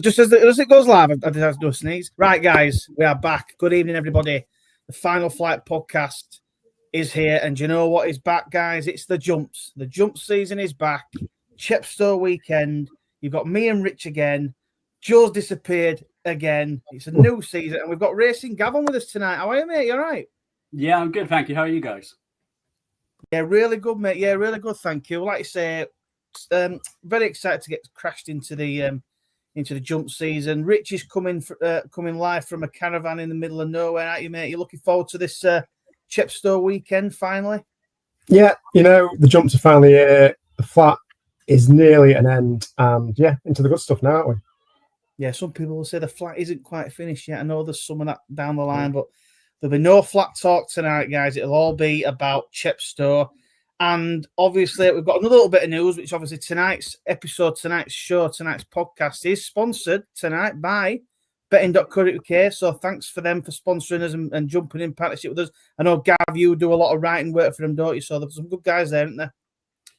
Just as it goes live, I just have to do a sneeze. Right, guys, we are back. Good evening, everybody. The Final Flight podcast is here, and do you know what is back, guys? It's the jumps. The jump season is back. Chepstow weekend. You've got me and Rich again. Joe's disappeared again. It's a new season, and we've got Racing Gav on with us tonight. How are you, mate? You all right? Yeah, I'm good, thank you. How are you guys? Yeah, really good, mate. Yeah, really good, thank you. Like you say, very excited to get crashed into the jump season. Rich is coming live from a caravan in the middle of nowhere, aren't you, mate? You're looking forward to this Chepstow weekend finally? Yeah, the jumps are finally here. The flat is nearly an end, and yeah, into the good stuff now, aren't we? Yeah, some people will say the flat isn't quite finished yet. I know there's some of that down the line, but there'll be no flat talk tonight, guys. It'll all be about Chepstow. And obviously, we've got another little bit of news, which obviously tonight's podcast is sponsored tonight by betting.co.uk. So thanks for them for sponsoring us and jumping in partnership with us. I know, Gav, you do a lot of writing work for them, don't you? So there's some good guys there, aren't there?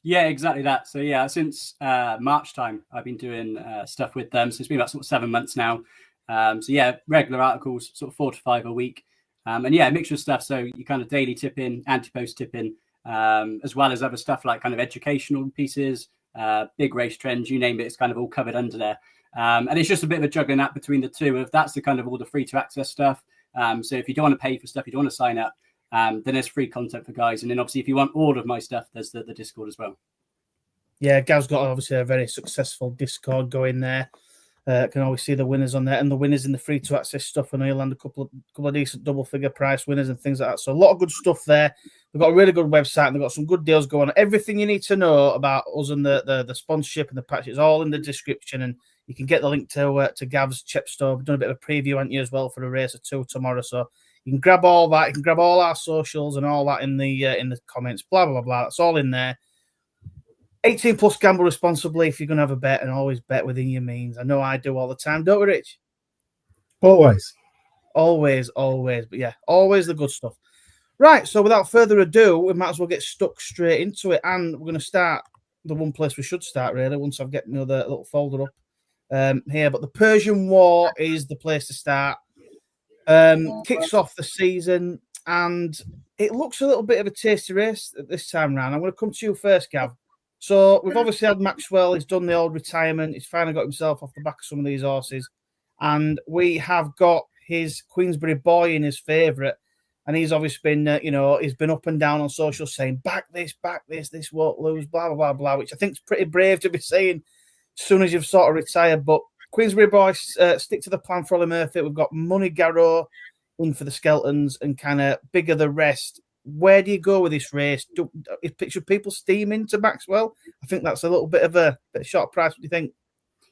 Yeah, exactly that. So yeah, since March time, I've been doing stuff with them. So it's been about sort of 7 months now. So yeah, regular articles, sort of 4 to 5 a week. And yeah, a mixture of stuff. So you kind of daily tip in, anti-post tip in, as well as other stuff like kind of educational pieces, big race trends, you name it, it's kind of all covered under there. And it's just a bit of a juggling act between the two of that's the kind of all the free to access stuff. So if you don't want to pay for stuff, you don't want to sign up, then there's free content for guys. And then obviously if you want all of my stuff, there's the Discord as well. Yeah, Gav's got obviously a very successful Discord going there. Can always see the winners on there and the winners in the free to access stuff. I know you'll land a couple of decent double figure price winners and things like that. So a lot of good stuff there. We've got a really good website and they've got some good deals going on. Everything you need to know about us and the sponsorship and the patch is all in the description, and you can get the link to Gav's Chepstow. We've done a bit of a preview, haven't you, as well, for a race or two tomorrow. So you can grab all that. You can grab all our socials and all that in the comments. Blah blah blah. That's all in there. 18 plus, gamble responsibly if you're going to have a bet, and always bet within your means. I know I do all the time, don't we, Rich? Always. But yeah, always the good stuff. Right, so without further ado, we might as well get stuck straight into it, and we're going to start the one place we should start, really, once I've got the little folder up here. But the Persian War is the place to start. Kicks off the season, and it looks a little bit of a tasty race this time round. I'm going to come to you first, Gav. So we've obviously had Maxwell. He's done the old retirement. He's finally got himself off the back of some of these horses. And we have got his Queensbury boy in his favourite. And he's obviously been, he's been up and down on social saying, back this, this won't lose, blah, blah, blah, blah, which I think is pretty brave to be saying as soon as you've sort of retired. But Queensbury boy, stick to the plan for Ollie Murphy. We've got Money Garrow in for the Skeltons and kind of bigger the rest. Where do you go with this race? Should people steam into Maxwell? I think that's a little bit of a short price. What do you think?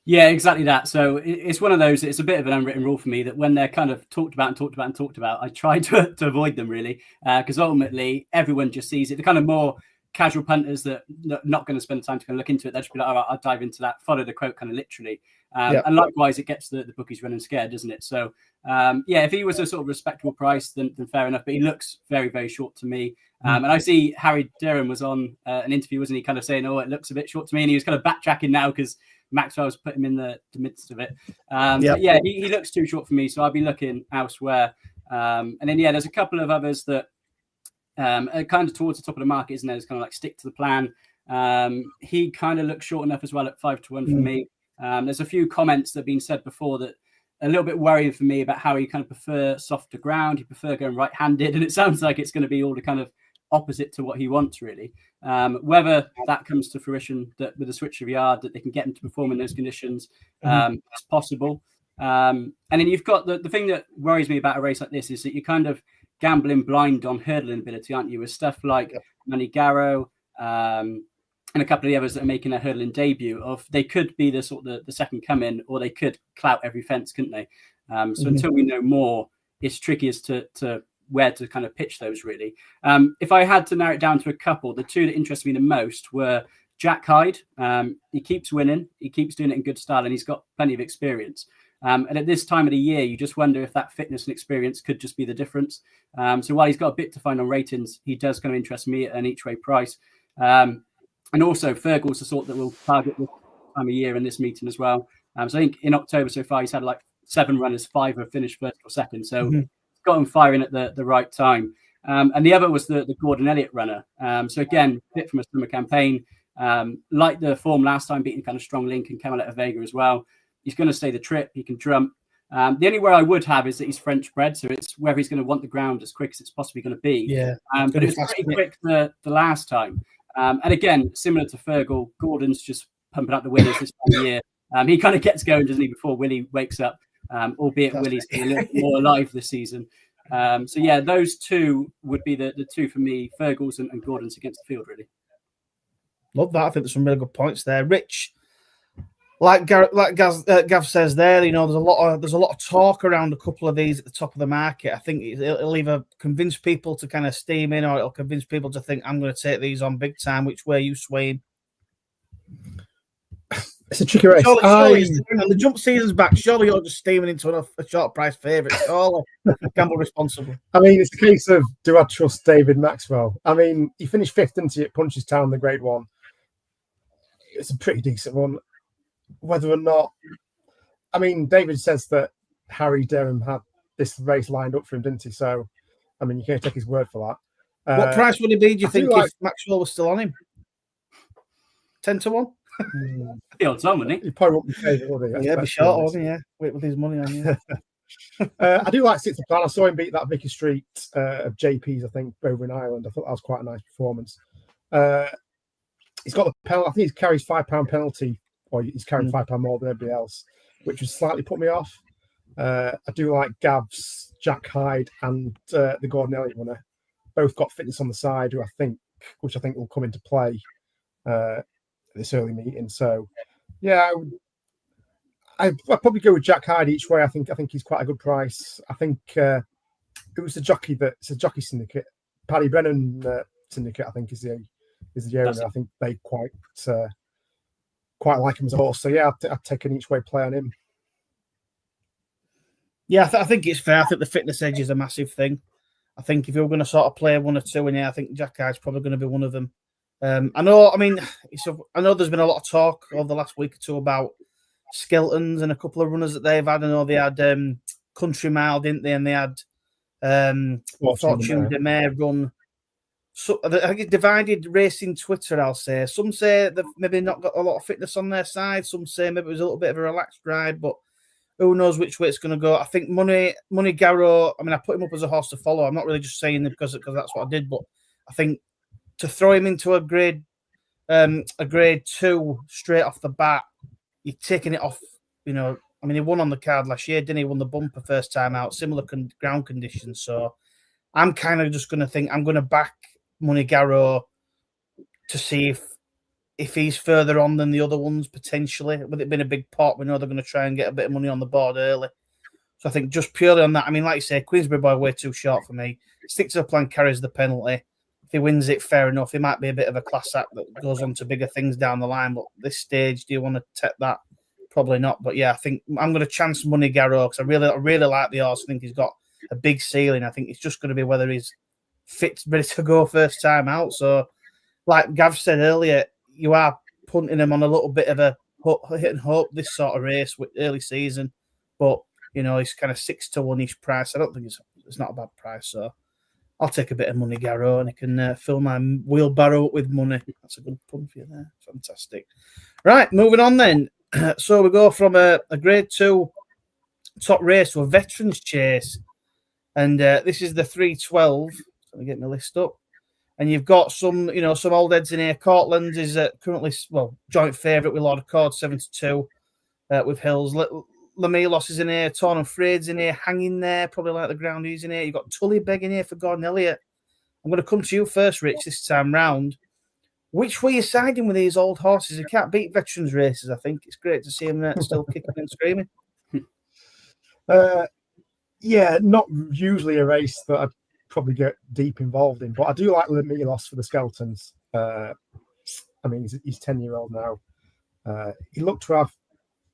Yeah, exactly that. So it's one of those, it's a bit of an unwritten rule for me that when they're kind of talked about, I try to avoid them really, because ultimately everyone just sees it. The kind of more casual punters that are not going to spend the time to kind of look into it, they'll just be like, all right, I'll dive into that, follow the quote kind of literally. And likewise, it gets the bookies running scared, doesn't it? So, if he was a sort of respectable price, then fair enough. But he looks very, very short to me. And I see Harry Durham was on an interview, wasn't he? Kind of saying, "Oh, it looks a bit short to me," and he was kind of backtracking now because Maxwell's put him in the midst of it. But yeah, he looks too short for me, so I'll be looking elsewhere. And then there's a couple of others that are kind of towards the top of the market, isn't there? It's kind of like stick to the plan. He kind of looks short enough as well at 5 to 1 for me. There's a few comments that have been said before that are a little bit worrying for me about how he kind of prefer softer ground. He prefer going right-handed, and it sounds like it's going to be all the kind of opposite to what he wants, really. Whether that comes to fruition, that with a switch of yard, that they can get him to perform in those conditions, it's possible. And then you've got the thing that worries me about a race like this is that you're kind of gambling blind on hurdling ability, aren't you? With stuff like Money Garrow, and a couple of the others that are making their hurdling debut, of they could be the sort of the second coming, or they could clout every fence, couldn't they? So until we know more, it's tricky as to where to kind of pitch those, really. If I had to narrow it down to a couple, the two that interested me the most were Jack Hyde. He keeps winning, he keeps doing it in good style, and he's got plenty of experience. And at this time of the year, you just wonder if that fitness and experience could just be the difference. So while he's got a bit to find on ratings, he does kind of interest me at an each way price. And also, Fergal's the sort that will target this time of year in this meeting as well. So I think in October so far, he's had like 7 runners, 5 have finished first or second. So got him firing at the right time. And the other was the Gordon Elliott runner. So again, bit from a summer campaign. Like the form last time, beating kind of strong link and Camelot Vega as well. He's going to stay the trip. He can jump. The only where I would have is that he's French bred, so it's whether he's going to want the ground as quick as it's possibly going to be. Yeah, but it was pretty quick the last time. And again, similar to Fergal, Gordon's just pumping out the winners this time of year. He kind of gets going, doesn't he, before Willie wakes up, albeit Willie's been a little bit more alive this season. So yeah, those two would be the two for me, Fergal's and Gordon's against the field, really. Love that. I think there's some really good points there. Rich, like Gav says there, there's a lot of talk around a couple of these at the top of the market. I think it'll either convince people to kind of steam in, or it'll convince people to think I'm going to take these on big time. Which way are you swaying? It's a tricky race. The jump season's back. Surely you're just steaming into a short price favourite. Surely gamble responsibly. I mean, it's a case of, do I trust David Maxwell? I mean, he finished 5th, didn't he, at Punchestown, the Grade 1. It's a pretty decent one. Whether or not, I mean, David says that Harry Derham had this race lined up for him, didn't he? So, I mean, you can't take his word for that. What price would it be, do you think, if Maxwell was still on him? 10 to 1? The odds on, wouldn't he? He probably won't be favourite, would he? Yeah, be short, wouldn't he? Yeah, wait with his money on you. I do like Sixth Plan. I saw him beat that Vicky Street of JP's, I think, over in Ireland. I thought that was quite a nice performance. He's got the penalty. I think he carries £5 penalty, or he's carrying £5 more than everybody else, which has slightly put me off. I do like Gav's Jack Hyde and the Gordon Elliott winner. Both got fitness on the side, which I think will come into play this early meeting. So, yeah, I'd probably go with Jack Hyde each way. I think he's quite a good price. I think it was it's a jockey syndicate. Paddy Brennan syndicate, I think, is the owner. I think they quite like him as a horse. So yeah, I'd take an each way play on him. Yeah, I think it's fair. I think the fitness edge is a massive thing. I think if you're going to sort of play one or two in here, I think Jack Hyde's probably going to be one of them. I know there's been a lot of talk over the last week or two about Skeltons and a couple of runners that they've had. I know they had Country Mile, didn't they? And they had Fortune de Mer run. So I think it's divided racing Twitter, I'll say. Some say they've maybe not got a lot of fitness on their side. Some say maybe it was a little bit of a relaxed ride, but who knows which way it's going to go. I think Money Garrow, I mean, I put him up as a horse to follow. I'm not really just saying it because that's what I did, but I think to throw him into a grade 2 straight off the bat, you're taking it off, I mean, he won on the card last year, didn't he? Won the bumper first time out, similar ground conditions. So I'm kind of just going to think I'm going to back Money Garrow to see if he's further on than the other ones, potentially. With it being a big pot, we know they're going to try and get a bit of money on the board early. So I think just purely on that, I mean, like you say, Queensbury Boy way too short for me. Stick to the plan, carries the penalty. If he wins it, fair enough. He might be a bit of a class act that goes on to bigger things down the line. But this stage, do you want to take that? Probably not. But yeah, I think I'm going to chance Money Garrow because I really like the horse. I think he's got a big ceiling. I think it's just going to be whether he's fit, ready to go first time out. So, like Gav said earlier, you are punting him on a little bit of a hit and hope this sort of race with early season. But, he's kind of 6 to 1-ish price. I don't think it's not a bad price. So I'll take a bit of Money Garrow and I can fill my wheelbarrow up with money. That's a good pun for you there. Fantastic. Right, moving on then. So we go from a grade 2 top race to a veterans chase. And this is the 312. Let me get my list up. And you've got some old heads in here. Cortland is currently, joint favourite with Lord of Cord, 7-2 with Hills. Lamilos is in here. Torn and Freyd's in here, hanging there, probably like the ground he's in here. You've got Tully Beg in here for Gordon Elliott. I'm going to come to you first, Rich, this time round. Which way are you siding with these old horses? You can't beat veterans races, I think. It's great to see them still kicking and screaming. Yeah, not usually a race that I'd probably get deep involved in, but I do like Lamilos for the Skeltons. I mean, he's 10-year-old now. He looked to have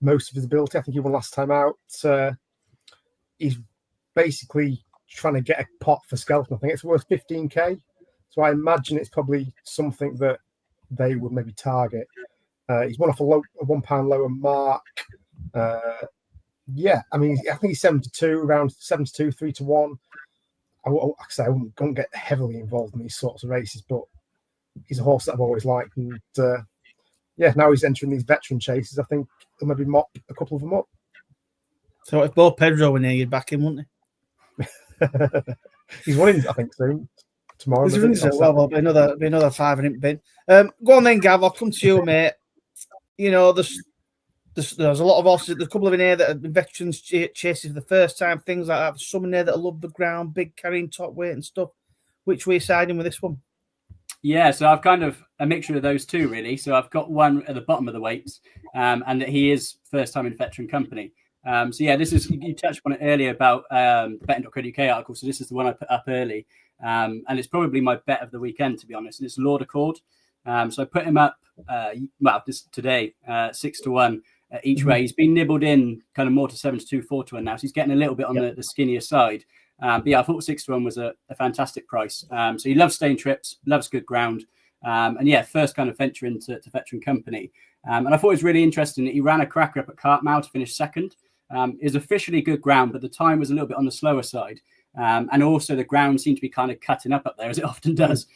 most of his ability. I think he won last time out. He's basically trying to get a pot for Skelton. I think it's worth 15k. So I imagine it's probably something that they would maybe target. He's won off a £1 lower mark. Yeah, I mean, I think he's 72, around 72, 3-1. Like I say, I wouldn't get heavily involved in these sorts of races, but he's a horse that I've always liked. And yeah, now he's entering these veteran chases. I think he'll maybe mop a couple of them up. So if Bo Pedro were near, you'd back him, wouldn't he? He's winning, I think, soon. Tomorrow. Well, be another 5 in bin. Go on then, Gav. I'll come to you, mate. You know, there's a lot of horses. There's a couple of in here that have been veterans chases for the first time, things like that. There's some in there that love the ground, big carrying top weight and stuff. Which way are you siding with this one? Yeah, so I've kind of a mixture of those two, really. So I've got one at the bottom of the weights, and that he is first time in veteran company. So yeah, this is, you touched on it earlier about the betting.co.uk article. So this is the one I put up early, and it's probably my bet of the weekend, to be honest. And it's Lord Accord. So I put him up, just today, 6-1 each way. He's been nibbled in kind of more to 7-2, 4-1 now. So he's getting a little bit on the skinnier side. But yeah, I thought 6-1 was a fantastic price. So he loves staying trips, loves good ground. And yeah, first kind of venture into veteran company. And I thought it was really interesting that he ran a cracker up at Cartmile to finish second. It was officially good ground, but the time was a little bit on the slower side. And also the ground seemed to be kind of cutting up there, as it often does.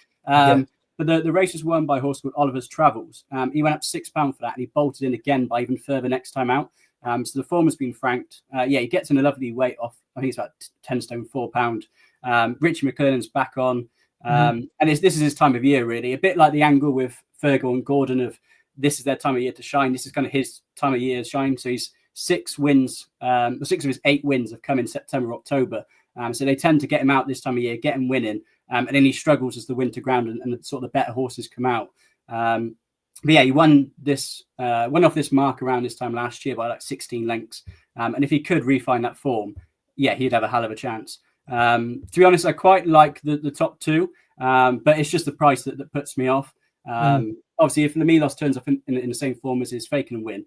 But the race was won by a horse called Oliver's Travels. He went up £6 for that, and he bolted in again by even further next time out. So the form has been franked. He gets in a lovely weight off. I think it's about 10 stone, £4. Richie McLernan's back on. And this is his time of year, really. A bit like the angle with Fergal and Gordon of this is their time of year to shine. This is kind of his time of year to shine. So he's 6 wins. 6 of his 8 wins have come in September, October. So they tend to get him out this time of year, get him winning. And then he struggles as the winter ground and the sort of the better horses come out. But yeah, he won off this mark around this time last year by like 16 lengths. And if he could refine that form, yeah, he'd have a hell of a chance. To be honest, I quite like the top 2, but it's just the price that puts me off. Obviously, if Lamilos turns up in the same form as his Faken and Win,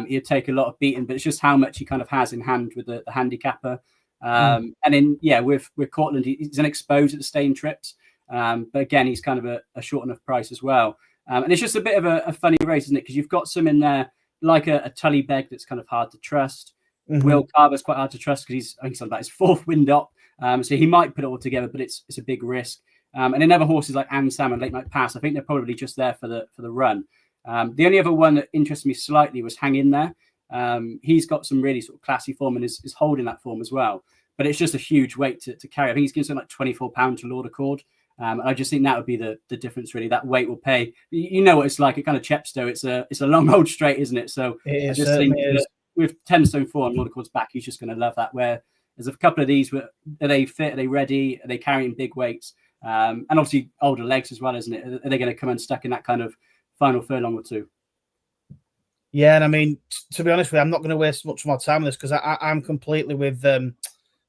he'd take a lot of beating, but it's just how much he kind of has in hand with the handicapper. And then, yeah, with Cortland, he's an exposed at the staying trips. But again, he's kind of a short enough price as well. And it's just a bit of a funny race, isn't it? Because you've got some in there like a Tully Beg that's kind of hard to trust. Will Carver's quite hard to trust because he's on about his 4th wind up. So he might put it all together, but it's a big risk. And then other horses like Ann Sam and Late Night Pass, I think they're probably just there for the run. The only other one that interested me slightly was Hang In There. He's got some really sort of classy form and is holding that form as well. But it's just a huge weight to carry. I think he's giving something like £24 to Lord Accord. And I just think that would be the difference, really. That weight will pay. You know what it's like at kind of Chepstow. It's a long old straight, isn't it? So I just think with 10 stone 4 on Lord Accord's back, he's just going to love that. Where there's a couple of these, are they fit? Are they ready? Are they carrying big weights? And obviously older legs as well, isn't it? Are they going to come unstuck in that kind of final furlong or two? Yeah, and I mean, to be honest with you, I'm not going to waste much more time on this because I'm completely with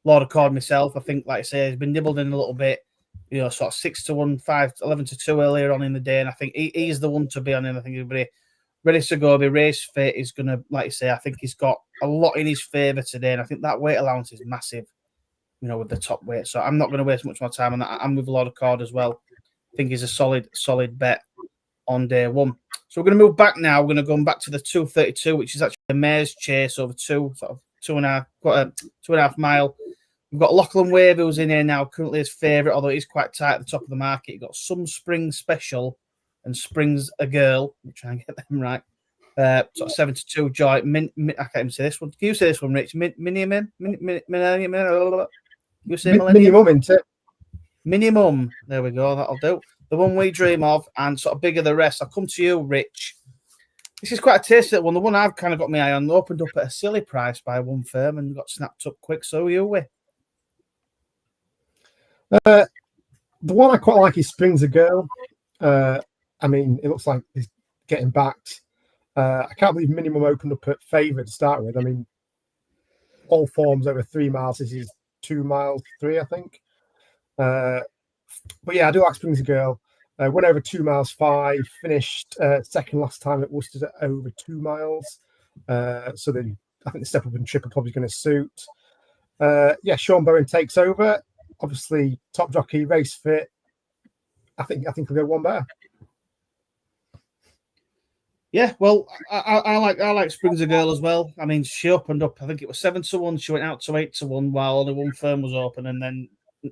Lord Accord myself. I think, like I say, he's been nibbled in a little bit, you know, sort of 6-1, 11-2 earlier on in the day, and I think he's the one to be on. And I think everybody ready to go, be race fit. He's going to, like I say, I think he's got a lot in his favour today, and I think that weight allowance is massive, you know, with the top weight. So I'm not going to waste much more time on that. I'm with Lord Accord as well. I think he's a solid bet on day one. So we're going to move back now. We're going to go back to the 232, which is actually a mare's chase over 2.5 mile. We've got Lachlan Wave, who's in here now, currently his favourite, although he's quite tight at the top of the market. You've got Some Spring Special and Spring's a Girl. Let me try and get them right. Sort of 7-2 Joy. I can't even say this one. Can you say this one, Rich? Minimum? You say Minimum, isn't it? Minimum. There we go. That'll do. The one we dream of and sort of bigger the rest. I'll come to you, Rich. This is quite a tasty one. The one I've kind of got my eye on opened up at a silly price by one firm and got snapped up quick. So who are you with? The one I quite like is Spring's a Girl. I mean, it looks like he's getting backed. I can't believe Minimum opened up at favour to start with. I mean, all forms over 3 miles. This is 2 miles 3, I think. But yeah, I do like Spring's a Girl. Went over 2 miles 5. Finished second last time at Worcester at over 2 miles. So then I think the step up and trip are probably going to suit. Sean Bowen takes over. Obviously, top jockey, race fit. I think we'll go one better. Yeah, well, I like Springs a Girl as well. I mean, she opened up. I think it was 7-1. She went out to 8-1 while only one firm was open, and then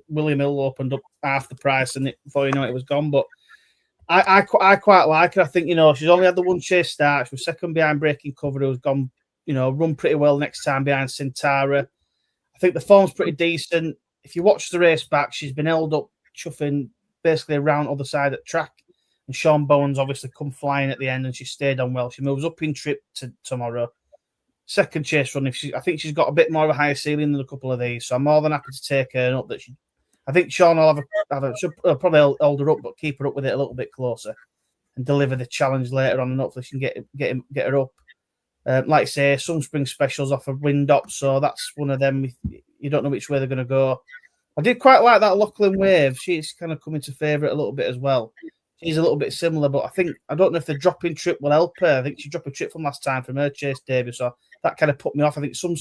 William Hill opened up half the price, and before you know it was gone. But I quite like her. I think she's only had the one chase start. She was second behind Breaking Cover, who's gone run pretty well next time behind Cintara. I think the form's pretty decent. If you watch the race back, she's been held up chuffing basically around other side of the track. And Sean Bowen's obviously come flying at the end, and she stayed on well. She moves up in trip tomorrow. Second chase run. I think she's got a bit more of a higher ceiling than a couple of these, so I'm more than happy to take her up. I think Sean will she'll probably hold her up, but keep her up with it a little bit closer and deliver the challenge later on, and hopefully she can get her up. Like I say, some spring specials off of Windop, so that's one of them. You don't know which way they're going to go. I did quite like that Lachlan Wave. She's kind of coming to favourite a little bit as well. She's a little bit similar, but I don't know if the dropping trip will help her. I think she dropped a trip from last time from her chase debut, so that kind of put me off. I think some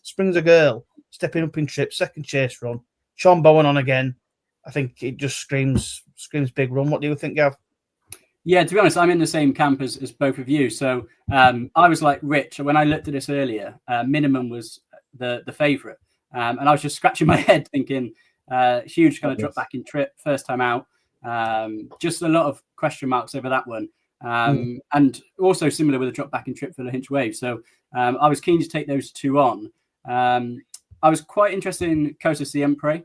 Springs a Girl stepping up in trip, second chase run. Sean Bowen on again. I think it just screams big run. What do you think, Gav? Yeah, to be honest, I'm in the same camp as both of you. So I was like Rich when I looked at this earlier. Minimum was the favourite, and I was just scratching my head thinking huge kind of drop back in trip first time out. Just a lot of question marks over that one, and also similar with a drop back in trip for the Hinch Wave. So I was keen to take those two on. I was quite interested in Cosa Siempre,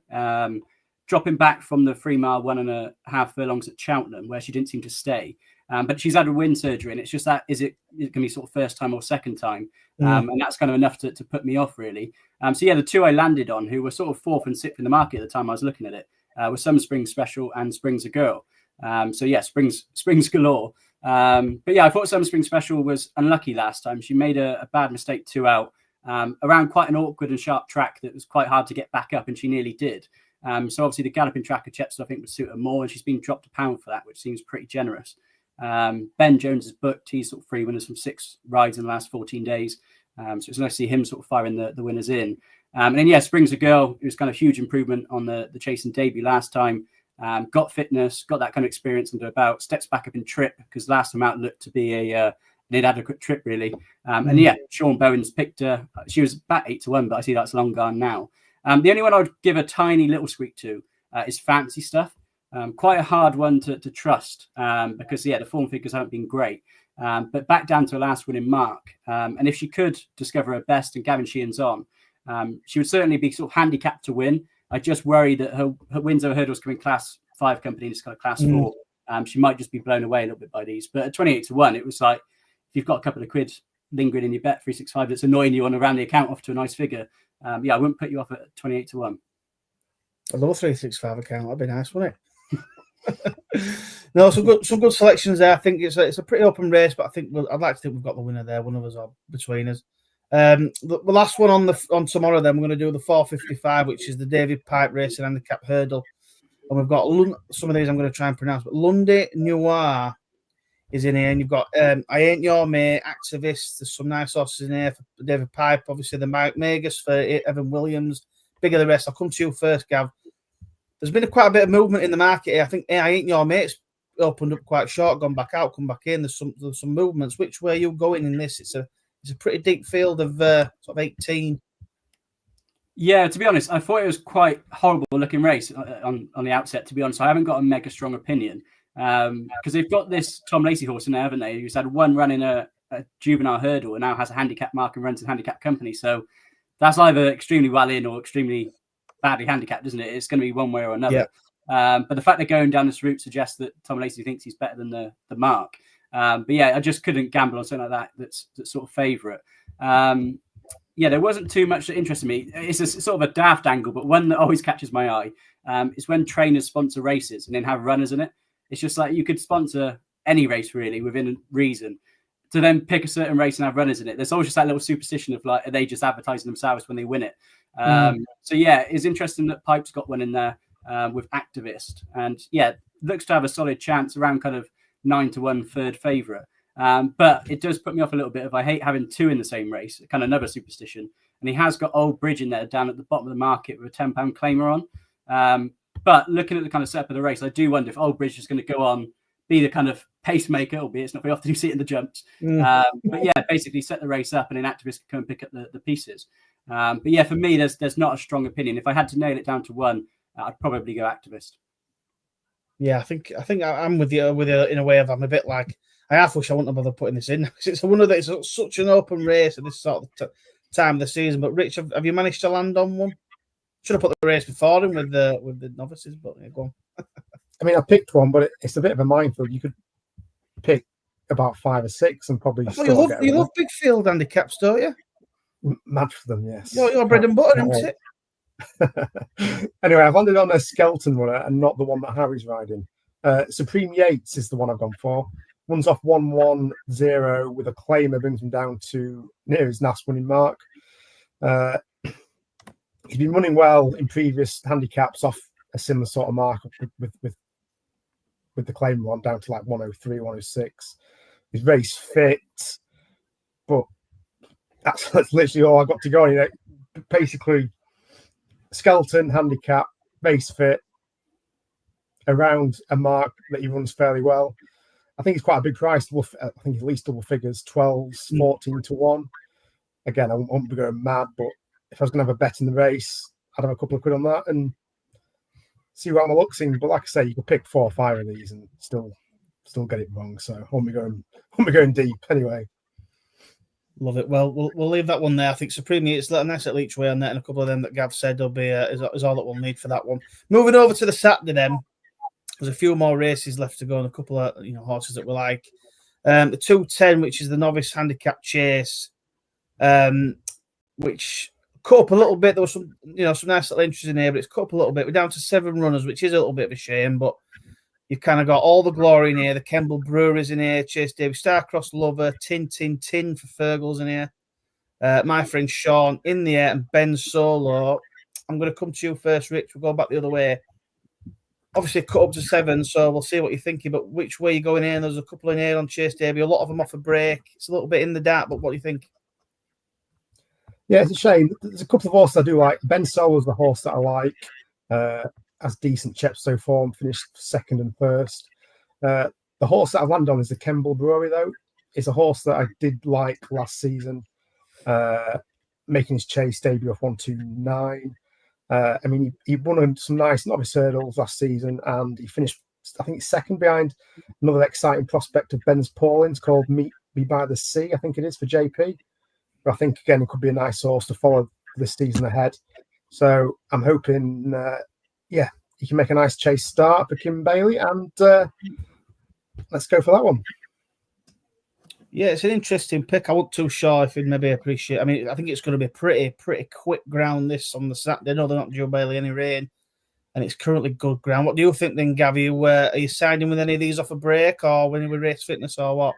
dropping back from the 3 mile 1.5 furlongs at Cheltenham, where she didn't seem to stay. But she's had a wind surgery, and it's just that is it going to be sort of first time or second time, and that's kind of enough to put me off really. So yeah, the two I landed on, who were sort of 4th and 6th in the market at the time I was looking at it, were Some Springs Special and Springs a Girl. So yeah, Springs galore. But yeah, I thought Some Springs Special was unlucky last time. She made a bad mistake 2 out around quite an awkward and sharp track that was quite hard to get back up, and she nearly did. So obviously the galloping track of Chepstow I think would suit her more, and she's been dropped £1 for that, which seems pretty generous. Ben Jones is booked. He's sort of 3 winners from 6 rides in the last 14 days. So it's nice to see him sort of firing the winners in. And then, yeah, Springs a Girl, it was kind of huge improvement on the chasing debut last time. Got fitness, got that kind of experience under about, steps back up in trip, because last time out looked to be an inadequate trip, really. And yeah, Sean Bowen's picked her. She was about 8-1, but I see that's long gone now. The only one I would give a tiny little squeak to is Fancy Stuff. Quite a hard one to trust because, yeah, the form figures haven't been great. But back down to her last win in Mark. And if she could discover her best and Gavin Sheehan's on, she would certainly be sort of handicapped to win. I just worry that her wins over hurdles coming class 5 company and it's kind of class 4. She might just be blown away a little bit by these. But at 28-1, it was like, if you've got a couple of quid lingering in your bet 365 that's annoying you on a round the account off to a nice figure, yeah, I wouldn't put you off at 28-1. A low 365 account, that'd be nice, wouldn't it? No, some good selections there. I think it's a pretty open race, but I think I'd like to think we've got the winner there. One of us are between us. The last one on tomorrow, then we're going to do the 455, which is the David Pipe Racing Handicap Hurdle, and we've got some of these I'm going to try and pronounce, but Lundy Noir is in here, and you've got I Ain't Your Mate, Activist. There's some nice horses in here for David Pipe, obviously the Mike Magus for Evan Williams. Bigger the rest. I'll come to you first, Gav. There's been quite a bit of movement in the market here. I think I Ain't Your Mate's opened up quite short, gone back out, come back in. There's some movements. Which way are you going in this? It's a pretty deep field of sort of 18. Yeah, to be honest, I thought it was quite horrible looking race on the outset. To be honest, I haven't got a mega strong opinion because they've got this Tom Lacey horse in there, haven't they? Who's had one run in a juvenile hurdle and now has a handicap mark and runs a handicap company. So that's either extremely well in or extremely badly handicapped, isn't it? It's going to be one way or another. Yeah. But the fact they're going down this route suggests that Tom Lacey thinks he's better than the mark. But yeah, I just couldn't gamble on something like that. That's sort of favourite. Yeah, there wasn't too much that interested me. It's sort of a daft angle, but one that always catches my eye is when trainers sponsor races and then have runners in it. It's just like you could sponsor any race really within reason, to then pick a certain race and have runners in it. There's always just that little superstition of like, are they just advertising themselves when they win it? So yeah, it's interesting that Pipe's got one in there with Activist, and yeah, looks to have a solid chance around kind of 9-1 third favourite. But it does put me off a little bit if I hate having 2 in the same race, kind of another superstition. And he has got Old Bridge in there down at the bottom of the market with a £10 claimer on. But looking at the kind of setup of the race, I do wonder if Old Bridge is going to go on be the kind of pacemaker, albeit it's not very often you see it in the jumps. But yeah, basically set the race up and an activist can come and pick up the pieces. But yeah, for me, there's not a strong opinion. If I had to nail it down to one, I'd probably go activist. Yeah, I think I'm with you in a way of I'm a bit like I half wish I wouldn't have bothered putting this in because it's a wonder that it's such an open race at this sort of time of the season. But Rich, have you managed to land on one? Should have put the race before him with the novices, but yeah, go on. I mean, I picked one, but it's a bit of a minefield. You could pick about 5 or 6 and probably. You love big field handicaps, don't you? Mad for them, yes. You're bread and butter, isn't it? Anyway, I've landed on a skeleton runner and not the one that Harry's riding. Supreme Yates is the one I've gone for. Runs off 1-1-0 with a claimer, brings him down to near his last winning mark. He's been running well in previous handicaps off a similar sort of mark with the claimer one down to like 103, 106. He's race fit, but that's literally all I got to go on. You know, basically, skeleton handicap, race fit, around a mark that he runs fairly well. I think it's quite a big price. I think at least double figures, 12s, 14 to 1. Again, I won't be going mad, but if I was going to have a bet in the race, I'd have a couple of quid on that and see what my luck's in. But like I say, you could pick 4 or 5 of these and still get it wrong. So I won't be going deep anyway. Love it. Well, we'll leave that one there. I think Supreme Yates, a nice little each way on that, and a couple of them that Gav said will be is all that we'll need for that one. Moving over to the Saturday, then there's a few more races left to go and a couple of horses that we like. The 210, which is the novice handicap chase, which cut up a little bit. There was some nice little entries in here, but it's cut up a little bit. We're down to 7 runners, which is a little bit of a shame, but you've kind of got all the glory in here. The Kemble Brewery's in here, Chase Davis, Starcross Lover, Tin for Fergal's in here. My friend Sean in the air and Ben Solo. I'm going to come to you first, Rich. We'll go back the other way. Obviously, cut up to 7, so we'll see what you're thinking. But which way you're going in? There's a couple in here on Chase Davis. A lot of them off a break. It's a little bit in the dark, but what do you think? Yeah, it's a shame. There's a couple of horses I do like. Ben Solo's the horse that I like. Has decent Chepstow form, finished 2nd and 1st. The horse that I've landed on is the Kemble Brewery, though. It's a horse that I did like last season, making his chase debut off 129. I mean, he won some nice novice hurdles last season, and he finished, I think, 2nd behind another exciting prospect of Ben's Paulins called Meet Me by the Sea, I think it is, for JP. But I think, again, it could be a nice horse to follow this season ahead. So I'm hoping, he can make a nice chase start for Kim Bailey, and let's go for that one. Yeah, it's an interesting pick. I wasn't too sure if he'd maybe appreciate. I mean, I think it's going to be pretty quick ground this on the Saturday. No, they're not due Bailey any rain, and it's currently good ground. What do you think then, Gav? Are you siding with any of these off a break, or when you were race fitness, or what?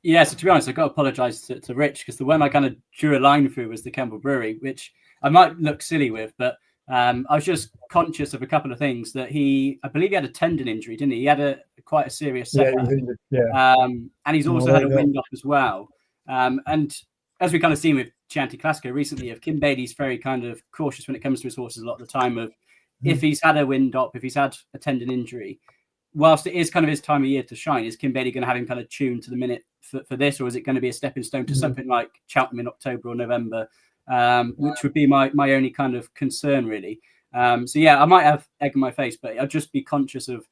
Yeah, so to be honest, I've got to apologise to Rich because the one I kind of drew a line through was the Kemble Brewery, which I might look silly with, but I was just conscious of a couple of things that I believe he had a tendon injury, didn't he? He had quite a serious setback. And he's also had a wind up as well. And as we kind of seen with Chianti Classico recently, of Kim Bailey's very kind of cautious when it comes to his horses a lot of the time of if he's had a wind up, if he's had a tendon injury, whilst it is kind of his time of year to shine, is Kim Bailey going to have him kind of tuned to the minute for this, or is it going to be a stepping stone to something like Cheltenham in October or November? Which would be my only kind of concern, really. So yeah, I might have egg in my face, but I'll just be conscious of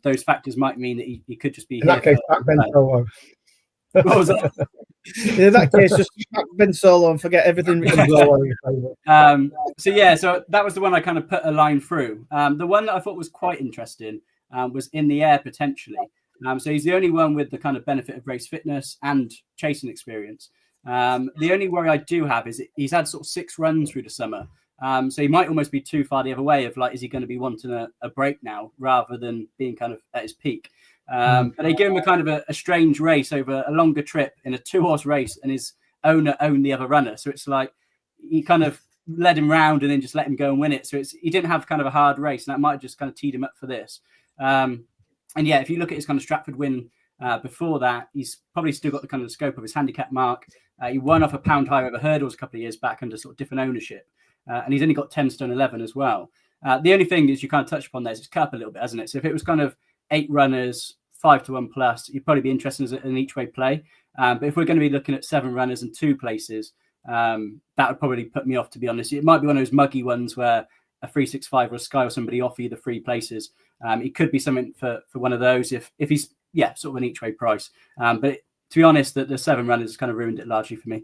those factors might mean that he could just be. In that case, back Ben Solo. What was that? In that case, just back Ben Solo and forget everything. So that was the one I kind of put a line through. The one that I thought was quite interesting was In the Air potentially. So he's the only one with the kind of benefit of race fitness and chasing experience. The only worry I do have is he's had sort of 6 runs through the summer. So he might almost be too far the other way of like, is he going to be wanting a break now rather than being kind of at his peak? But they give him a kind of a strange race over a longer trip in a 2-horse race, and his owner owned the other runner. So it's like he kind of led him round and then just let him go and win it. So he didn't have kind of a hard race, and that might have just kind of teed him up for this. And yeah, if you look at his kind of Stratford win before that, he's probably still got the kind of scope of his handicap mark. He won off a pound higher over hurdles a couple of years back under sort of different ownership. And he's only got 10 stone 11 as well. The only thing is you kind of touched upon there is it's cut up a little bit, hasn't it? So if it was kind of 8 runners, 5-1 plus, you'd probably be interested in an each way play. But if we're going to be looking at 7 runners and 2 places, that would probably put me off, to be honest. It might be one of those muggy ones where a 365 or a Sky or somebody offer you the 3 places. It could be something for one of those if he's sort of an each way price. But to be honest, the 7 runners kind of ruined it largely for me.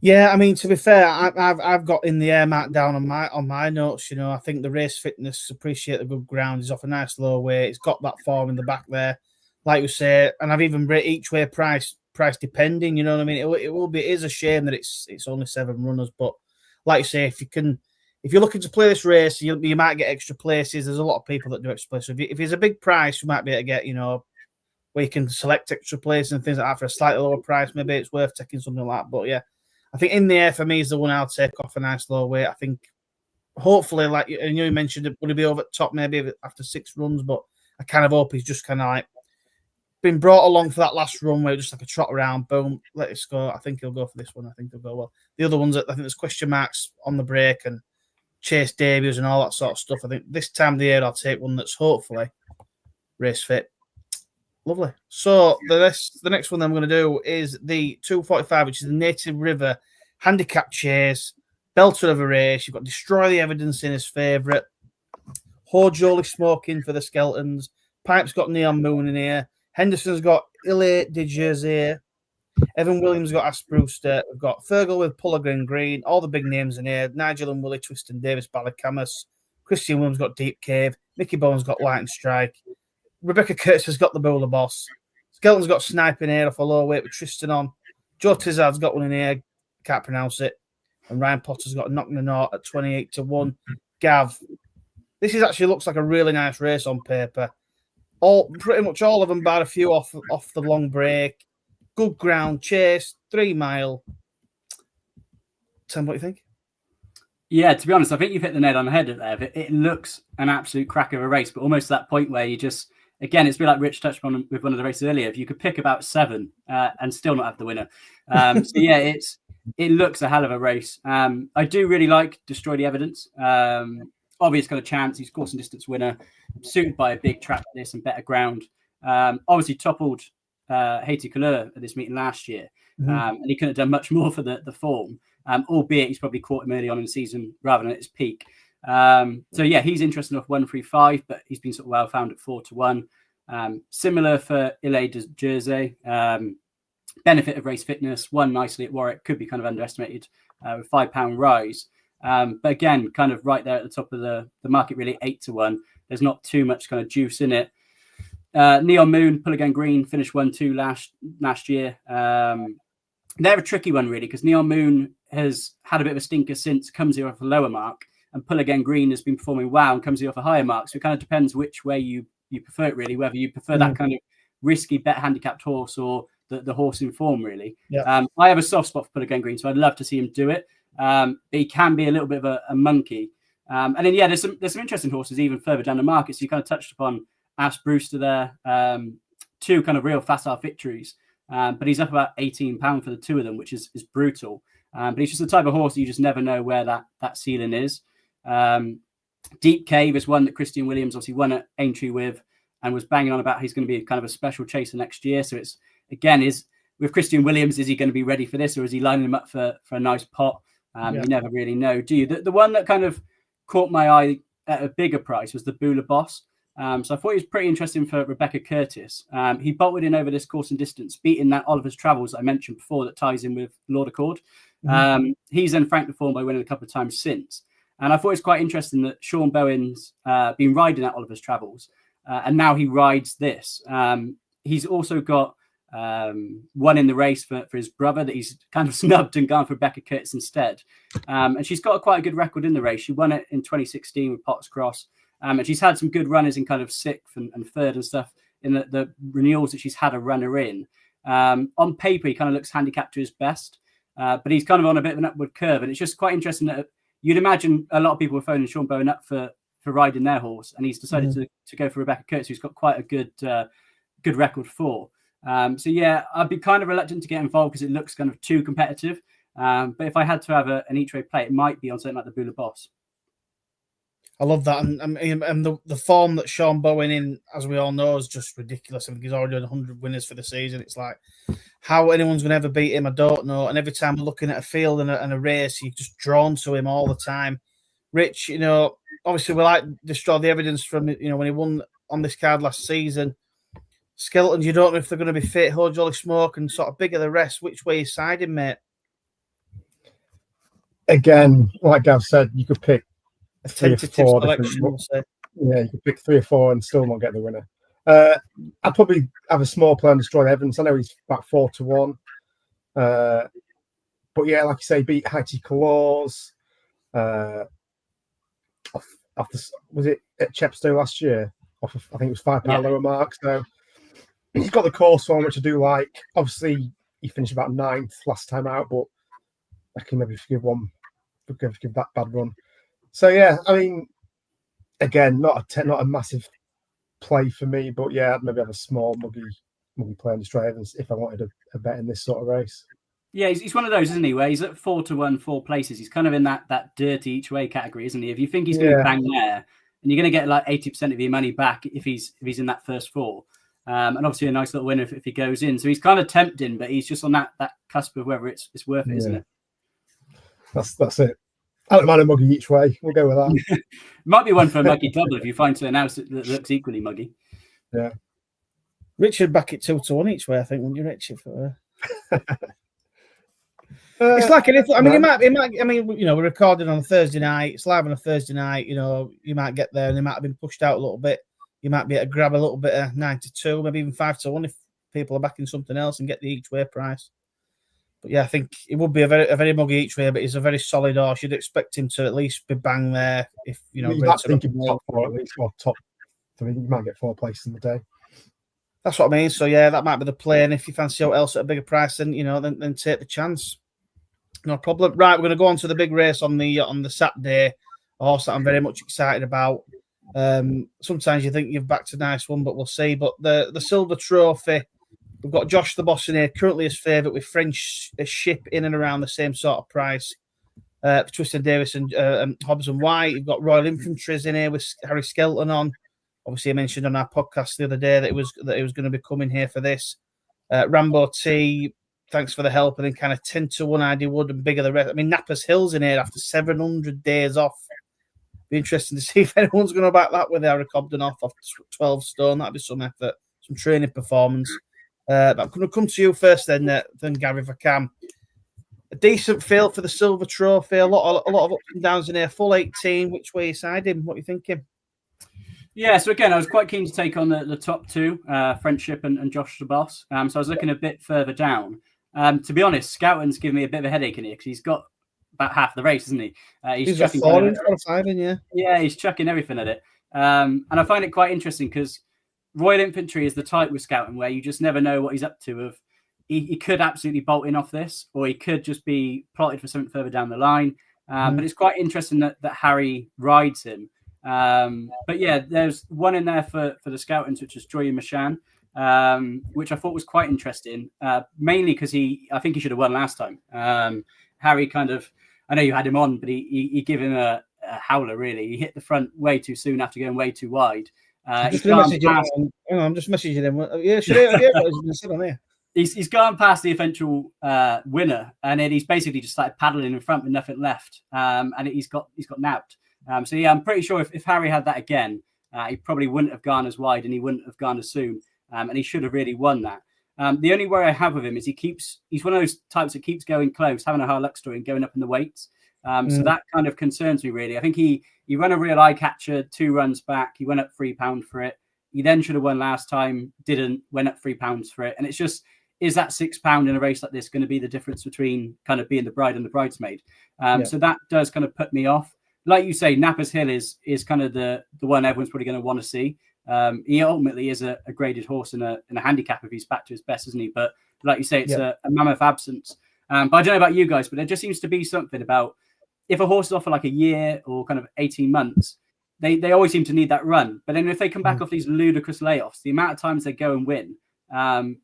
Yeah, I mean, to be fair, I've got In the Air marked down on my notes. I think the race fitness, appreciate the good ground, is off a nice low weight. It's got that form in the back there, like we say, and I've even rate each way price depending. You know what I mean? It is a shame that it's only 7 runners, but like you say, if you're looking to play this race, you might get extra places. There's a lot of people that do extra places. So if it's a big price, you might be able to get where you can select extra places and things like that for a slightly lower price. Maybe it's worth taking something like that. But yeah. I think In the Air for me is the one I'll take off a nice low weight. I think hopefully, like you mentioned, it would be over the top maybe after 6 runs, but I kind of hope he's just kind of like been brought along for that last run where just like a trot around, boom, let it go. I think he'll go for this one. I think he'll go well. The other ones, I think there's question marks on the break and chase debuts and all that sort of stuff. I think this time of the year I'll take one that's hopefully race fit. Lovely. So the next one that I'm going to do is the 245, which is the Native River handicap chase, belter of a race. You've got Destroy the Evidence in his favourite. Holy Smoking for the Skeletons. Pipe's got Neon Moon in here. Henderson's got Ile de Jersey. Evan Williams got Ask Brewster. We've got Fergal with Pullagan Green. All the big names in here. Nigel and Willie Twiston Davis Ballycamus. Christian Williams got Deep Cave. Mickey Bones got Light and Strike. Rebecca Curtis has got the Bowler Boss. Skeleton's got Sniping Air off a low weight with Tristan on. Joe Tizard's got one in here. Can't pronounce it. And Ryan Potter's got Knock the Knot at 28-1. Gav. This actually looks like a really nice race on paper. Pretty much all of them, bar a few off the long break. Good ground chase, 3 mile. Tim, what do you think? Yeah, to be honest, I think you've hit the nail on the head there. It looks an absolute crack of a race, but almost that point where you just, again, it's a bit like Rich touched on with one of the races earlier. If you could pick about 7 and still not have the winner. So yeah, it looks a hell of a race. I do really like Destroy the Evidence. Obviously, got a chance. He's course and distance winner, suited by a big track like this and better ground. Obviously, toppled Haiti Couleur at this meeting last year, and he couldn't have done much more for the form. Albeit he's probably caught him early on in the season rather than at his peak. So yeah, he's interesting off 135, but he's been sort of well found at 4-1. Similar for Ile de Jersey. Benefit of race fitness, won nicely at Warwick, could be kind of underestimated with £5 rise. But again, kind of right there at the top of the market, really 8-1. There's not too much kind of juice in it. Neon Moon, Pullagan Green finished 1-2 last year. They're a tricky one, really, because Neon Moon has had a bit of a stinker since, comes here off a lower mark, and Pullagan Green has been performing well and comes here off a higher mark. So it kind of depends which way you prefer it, really, whether you prefer that kind of risky bet handicapped horse or the horse in form, really. Yeah. I have a soft spot for Pullagan Green, so I'd love to see him do it. But he can be a little bit of a monkey. And then, yeah, there's some interesting horses even further down the market. So you kind of touched upon Ask Brewster there. 2 kind of real facile victories. But he's up about £18 for the 2 of them, which is brutal. But he's just the type of horse that you just never know where that ceiling is. Deep Cave is one that Christian Williams obviously won at Aintree with and was banging on about he's going to be kind of a special chaser next year. So it's, again, with Christian Williams, is he going to be ready for this, or is he lining him up for a nice pot? You never really know, do you? The one that kind of caught my eye at a bigger price was the Bula Boss. So I thought he was pretty interesting for Rebecca Curtis. He bolted in over this course and distance, beating that Oliver's Travels that I mentioned before that ties in with Lord Accord. He's then franked the form by winning a couple of times since. And I thought it's quite interesting that Sean Bowen's been riding at Oliver's Travels, and now he rides this. He's also got one in the race for his brother that he's kind of snubbed and gone for Rebecca Curtis instead. And she's got quite a good record in the race. She won it in 2016 with Potts Cross. And she's had some good runners in kind of 6th and 3rd and stuff in the renewals that she's had a runner in. On paper, he kind of looks handicapped to his best, but he's kind of on a bit of an upward curve. And it's just quite interesting that you'd imagine a lot of people were phoning Sean Bowen up for riding their horse, and he's decided to go for Rebecca Curtis, who's got quite a good record for. So yeah, I'd be kind of reluctant to get involved because it looks kind of too competitive. But if I had to have an each way play, it might be on something like the Bula Boss. I love that, and the form that Sean Bowen in, as we all know, is just ridiculous. I think he's already done 100 winners for the season. It's like how anyone's going to ever beat him, I don't know. And every time we're looking at a field and a race, you're just drawn to him all the time. Rich, you know, obviously we like destroy the evidence from, you know, when he won on this card last season. Skeletons, you don't know if they're going to be fit. Hold Jolly Smoke and sort of bigger the rest. Which way you siding, mate? Again, like Gav said, you could pick A 3 or tentative 4 selection, different. we'll say. Yeah, you could pick 3 or 4 and still not get the winner. I'd probably have a small play and destroy Evans. I know he's about 4-1. But yeah, like you say, beat Haiti Claus. Was it at Chepstow last year? I think it was £5 lower mark. So he's got the course form, which I do like. Obviously, he finished about 9th last time out, but I can maybe forgive that bad run. So yeah, I mean, again, not a massive play for me, but yeah, I'd maybe have a small muggy play and destroy Evans if I wanted a bet in this sort of race. Yeah, he's one of those, isn't he, where he's at 4-1, 4 places. He's kind of in that dirty each way category, isn't he? If you think he's going to bang there, and you're going to get like 80% of your money back if he's in that first 4. And obviously a nice little winner if he goes in. So he's kind of tempting, but he's just on that cusp of whether it's worth it, isn't it? That's it. I don't mind a muggy each way. We'll go with that. Might be one for a muggy double if you find something else that looks equally muggy. Yeah. Richard back it 2-1 each way, I think, wouldn't you, Richard? For it's like anything. I mean, it might. I mean, you know, we're recording on a Thursday night. It's live on a Thursday night. You know, you might get there and they might have been pushed out a little bit. You might be able to grab a little bit of 9-2, maybe even 5-1 if people are backing something else and get the each way price. But yeah, I think it would be a very muggy each way, but he's a very solid horse. You'd expect him to at least be bang there if you know. You're thinking top 4 at least, or top 3. You might get 4 places in the day. That's what I mean. So yeah, that might be the play. And if you fancy out else at a bigger price, then you know, then take the chance. No problem. Right, we're going to go on to the big race on the Saturday. A horse that I'm very much excited about. Sometimes you think you've backed a nice one, but we'll see. But the Silver Trophy, we've got Josh the Boss in here, currently as favourite with French Ship in and around the same sort of price. Twisted Davis and Hobbs and White. You've got Royal Infantry's in here with Harry Skelton on. Obviously, I mentioned on our podcast the other day that it was going to be coming here for this. Rambo T, thanks for the help. And then kind of 10-1 ID Wood and bigger the rest. I mean, Napper's Hill's in here after 700 days off. Be interesting to see if anyone's going to back that with Harry Cobden off 12 stone. That'd be some effort, some training performance. But I'm going to come to you first, then Gary, if I can. A decent field for the Silver Trophy. A lot of ups and downs in here. Full 18. Which way are you siding? What are you thinking? Yeah, so again, I was quite keen to take on the top 2, Friendship and Josh the Boss. So I was looking a bit further down. To be honest, Scouton's giving me a bit of a headache in here because he's got about half the race, isn't he? He's chucking he's chucking everything at it. And I find it quite interesting because Royal Infantry is the type with Scouton where you just never know what he's up to. He could absolutely bolt in off this, or he could just be plotted for something further down the line. But it's quite interesting that Harry rides him. But yeah, there's one in there for the Scoutons, which is Joy Machan, which I thought was quite interesting, mainly because I think he should have won last time. Harry kind of, I know you had him on, but he gave him a howler, really. He hit the front way too soon after going way too wide. I'm just messaging him. Yeah, should I? He's gone past the eventual winner, and then he's basically just started paddling in front with nothing left, and he's got nabbed. So yeah, I'm pretty sure if Harry had that again, he probably wouldn't have gone as wide, and he wouldn't have gone as soon, and he should have really won that. The only worry I have with him is he's one of those types that keeps going close, having a high luck story and going up in the weights. So that kind of concerns me, really. I think he ran a real eye catcher 2 runs back. He went up £3 for it. He then should have won last time, didn't, went up £3 for it. And it's just, is that £6 in a race like this going to be the difference between kind of being the bride and the bridesmaid? So that does kind of put me off. Like you say, Napper's Hill is kind of the one everyone's probably going to want to see. He ultimately is a graded horse in a handicap if he's back to his best, isn't he? But like you say, it's a mammoth absence. But I don't know about you guys, but there just seems to be something about if a horse is off for like a year or kind of 18 months, they always seem to need that run. But then if they come back off these ludicrous layoffs, the amount of times they go and win,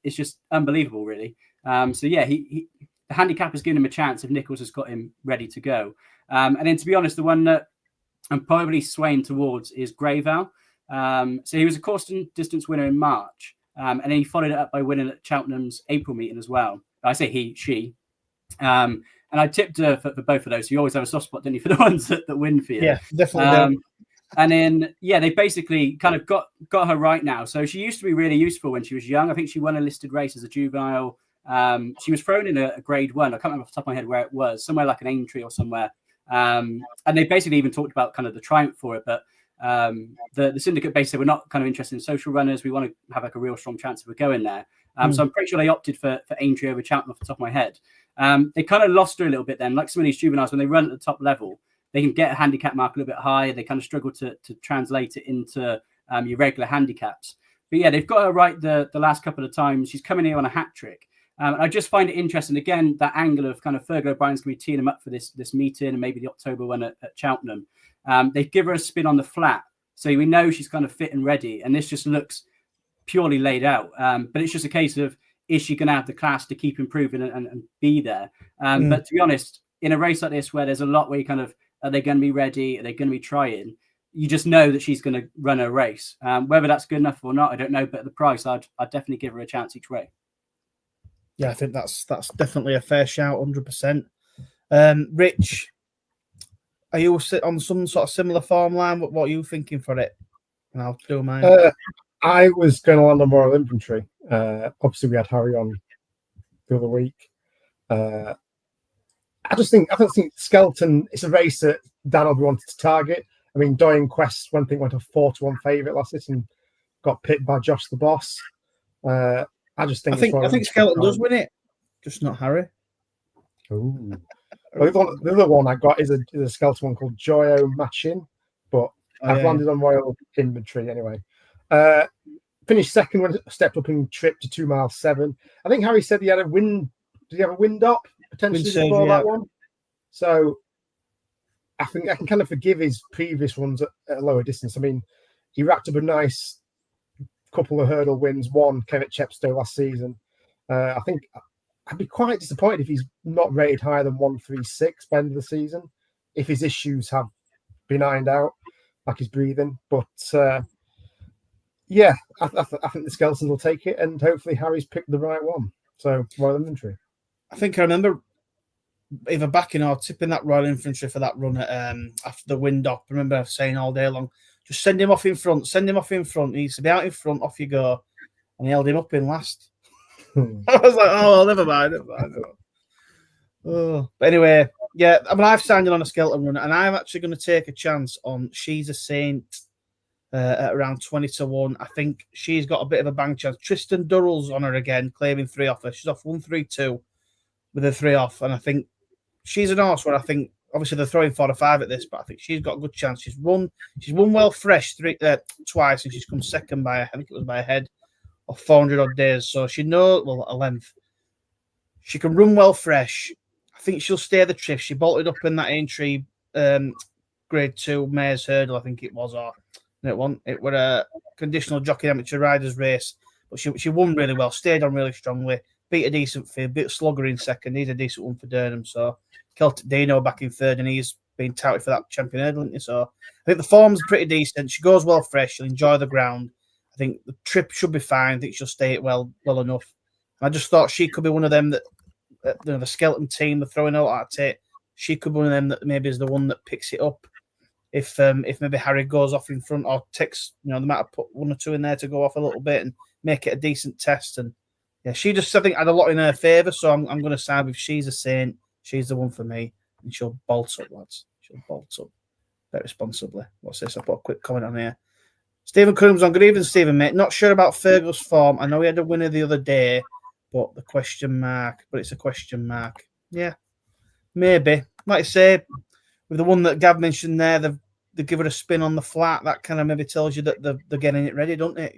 it's just unbelievable, really. So yeah, the handicap has given him a chance if Nichols has got him ready to go. And then to be honest, the one that and probably swaying towards is Greyvale. So he was a course distance winner in March, and then he followed it up by winning at Cheltenham's April meeting as well. I say she. And I tipped her for both of those. So you always have a soft spot, don't you, for the ones that win for you? Yeah, definitely. And then, they basically kind of got her right now. So she used to be really useful when she was young. I think she won a listed race as a juvenile. She was thrown in a grade 1. I can't remember off the top of my head where it was, somewhere like an Aintree or somewhere. And they basically even talked about kind of the triumph for it. But the syndicate basically said, we're not kind of interested in social runners. We want to have like a real strong chance of going there. So I'm pretty sure they opted for Aintree over Cheltenham off the top of my head. They kind of lost her a little bit then. Like some of these juveniles, when they run at the top level, they can get a handicap mark a little bit higher. They kind of struggle to translate it into your regular handicaps. But yeah, they've got her right the last couple of times. She's coming here on a hat trick. I just find it interesting, again, that angle of kind of Fergal O'Brien's going to be teeing them up for this meeting and maybe the October one at Cheltenham. They give her a spin on the flat. So we know she's kind of fit and ready. And this just looks purely laid out. But it's just a case of, is she going to have the class to keep improving and be there? But to be honest, in a race like this where there's a lot where you kind of, are they going to be ready? Are they going to be trying? You just know that she's going to run a race. Whether that's good enough or not, I don't know. But at the price, I'd definitely give her a chance each way. Yeah, I think that's definitely a fair shout, 100%. Rich, are you on some sort of similar form line? What are you thinking for it? And I'll do mine. I was going to land on Royal Infantry. Obviously, we had Harry on the other week. I think Skelton, it's a race that Dan Oldby wanted to target. I mean, Doyen Quest went a 4-1 favourite last season, got pipped by Josh the Boss. I think Skelton does win it, just not Harry. Ooh. Well, the other one I got is a Skelton one called Joyo Machin, but I've landed on Royal Infantry anyway. Finished second when I stepped up in trip to 2 miles 7. I think Harry said he had a wind. Did he have a wind up potentially before that one? So I think I can kind of forgive his previous ones at a lower distance. I mean, he racked up a nice couple of hurdle wins. One came at Chepstow last season. I think I'd be quite disappointed if he's not rated higher than 136 by the end of the season, if his issues have been ironed out, like his breathing. But I think the Skeletons will take it, and hopefully Harry's picked the right one. So Royal Infantry. I think I remember either backing or tipping that Royal Infantry for that run at, after the wind up. I remember saying all day long, just send him off in front. He needs to be out in front, off you go. And he held him up in last. I was like, oh, well, never mind. Oh. But anyway, yeah, I mean, I've signed in on a skeleton run, and I'm actually going to take a chance on She's a Saint at around 20-1. I think she's got a bit of a bang chance. Tristan Durrell's on her again, claiming 3 off her. She's off 1-3-2 with her 3 off, and I think she's an horse where I think obviously they're throwing 4 or 5 at this, but I think she's got a good chance. She's won well fresh twice, and she's come second by, I think it was by a head of 400 odd days. So she knows, well, a length. She can run well fresh. I think she'll stay the trip. She bolted up in that Aintree grade 2 mare's hurdle, I think it was, or it won. It were a conditional jockey amateur riders race, but she won really well, stayed on really strongly, beat a decent field, beat Slugger in second. He's a decent one for Durham. So Celtic Dino back in third, and he's been touted for that champion hurdle, isn't he? So I think the form's pretty decent. She goes well fresh. She'll enjoy the ground. I think the trip should be fine. I think she'll stay it well enough. I just thought she could be one of them that the skeleton team, they're throwing out at it. She could be one of them that maybe is the one that picks it up if maybe Harry goes off in front or takes, they might have put 1 or 2 in there to go off a little bit and make it a decent test. And yeah, she just, I think, had a lot in her favour. So I'm going to side with She's a Saint. She's the one for me, and she'll bolt up, lads. She'll bolt up. Bet responsibly. What's this? I'll put a quick comment on here. Stephen Cunningham's on. Good evening, Stephen, mate. Not sure about Fergal's form. I know he had a winner the other day, but it's a question mark. Yeah, maybe. Like I say, with the one that Gav mentioned there, they give it a spin on the flat. That kind of maybe tells you that they're getting it ready, don't it?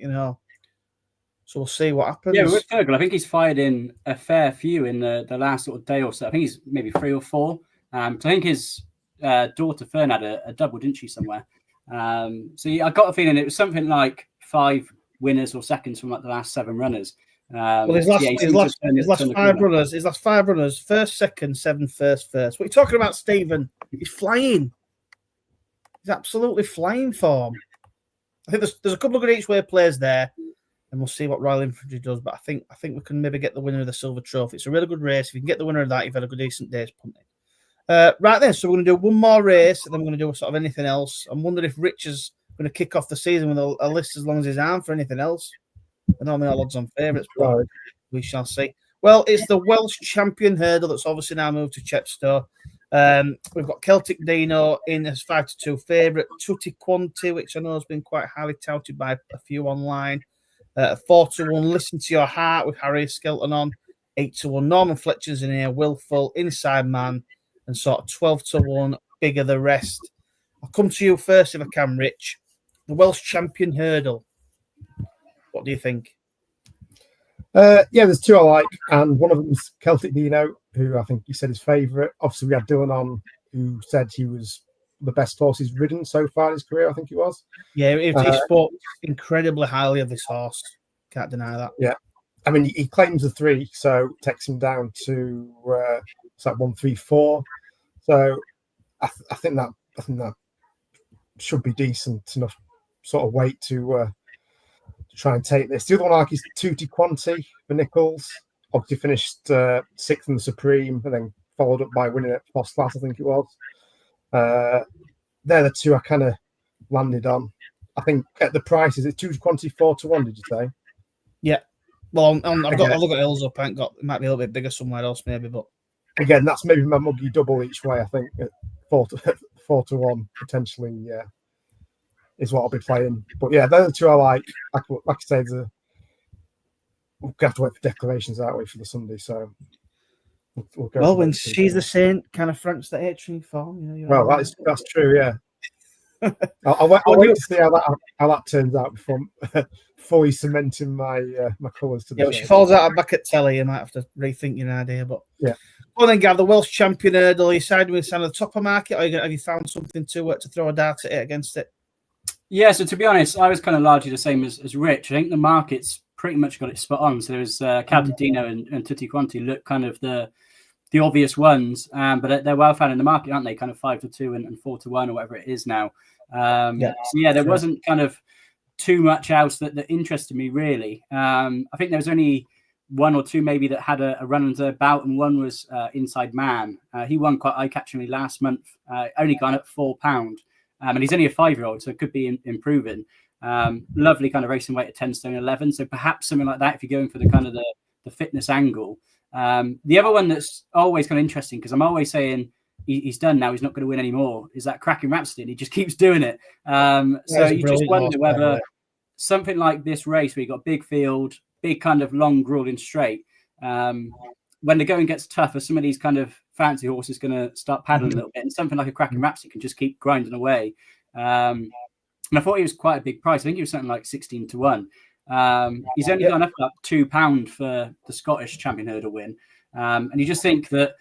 So we'll see what happens. Yeah, with Fergal, I think he's fired in a fair few in the last sort of day or so. I think he's maybe 3 or 4. So I think his daughter Fern had a double, didn't she, somewhere? So yeah, I got a feeling it was something like 5 winners or seconds from like the last 7 runners. His last 5 runners, first, second, 7, first. What are you talking about, Stephen? He's flying. He's absolutely flying form. I think there's a couple of good each way players there, and we'll see what Royal Infantry does. But I think we can maybe get the winner of the Silver Trophy. It's a really good race. If you can get the winner of that, you've had a good decent day's punting. Right then, so we're going to do one more race, and then we're going to do sort of anything else. I'm wondering if Rich is going to kick off the season with a list as long as his arm for anything else. I don't know odds on favourites, but we shall see. Well, it's the Welsh Champion Hurdle that's obviously now moved to Chepstow. We've got Celtic Dino in as 5-2 favourite, Tutti Quanti, which I know has been quite highly touted by a few online. 4-1, Listen to Your Heart with Harry Skelton on. 8-1, Norman Fletcher's in here, Willful, Inside Man, and sort of 12-1, Bigger the Rest. I'll come to you first if I can, Rich. The Welsh Champion Hurdle. What do you think? Yeah, there's two I like, and one of them's Celtic Dino, who I think you said is favourite. Obviously, we had Dylan on, who said he was the best horse he's ridden so far in his career, I think it was. Yeah, he spoke incredibly highly of this horse. Can't deny that. Yeah. I mean, he claims the 3, so it takes him down to it's like 134. So I think that should be decent enough sort of weight to try and take this. The other one I like is Tutti Quanti for Nichols. Obviously finished 6th in the Supreme and then followed up by winning at First Class, I think it was. They're the two I kind of landed on. I think at the prices, it's Tutti Quanti 4-1, did you say? Yeah. Well, I've got Hills up. I ain't got. It might be a little bit bigger somewhere else, maybe. But again, that's maybe my muggy double each way. I think at 4-1 potentially. Yeah, is what I'll be playing. But yeah, they're the two I like. Like I say, we'll have to wait for declarations, aren't we, for the Sunday? So we'll go. Well, when she's the saint, kind of French the H form. Well, that's true. Yeah. I'll wait to see how that turns out before fully cementing my colours to the if she falls out back at telly, you might have to rethink your idea. But yeah. Well then, Gav, the Welsh Champion Hurdle, you siding with the top of market, or have you found something to throw a dart at it against it? Yeah, so to be honest, I was kind of largely the same as Rich. I think the market's pretty much got it spot on. So there's Celtic Dino and Tutti Quanti look kind of the obvious ones, but they're well found in the market, aren't they? Kind of 5-2 and 4-1 or whatever it is now. There wasn't kind of too much else that interested me really. I think there was only one or two maybe that had a run under their belt, and one was Inside Man. He won quite eye-catchingly last month, only gone up £4, and he's only a 5-year-old, so it could be improving. Lovely kind of racing weight at 10 stone 11, so perhaps something like that if you're going for the kind of the fitness angle. The other one that's always kind of interesting, because I'm always saying he's done now, he's not going to win anymore, is that Cracking Rhapsody, and he just keeps doing it. So you just wonder whether something like this race where you've got big field, big kind of long grueling straight, when the going gets tougher, some of these kind of fancy horses going to start paddling a little bit, and something like a Cracking Rhapsody can just keep grinding away. And I thought he was quite a big price. I think he was something like 16-1. He's only gone up £2 for the Scottish Champion Hurdle win. And you just think that,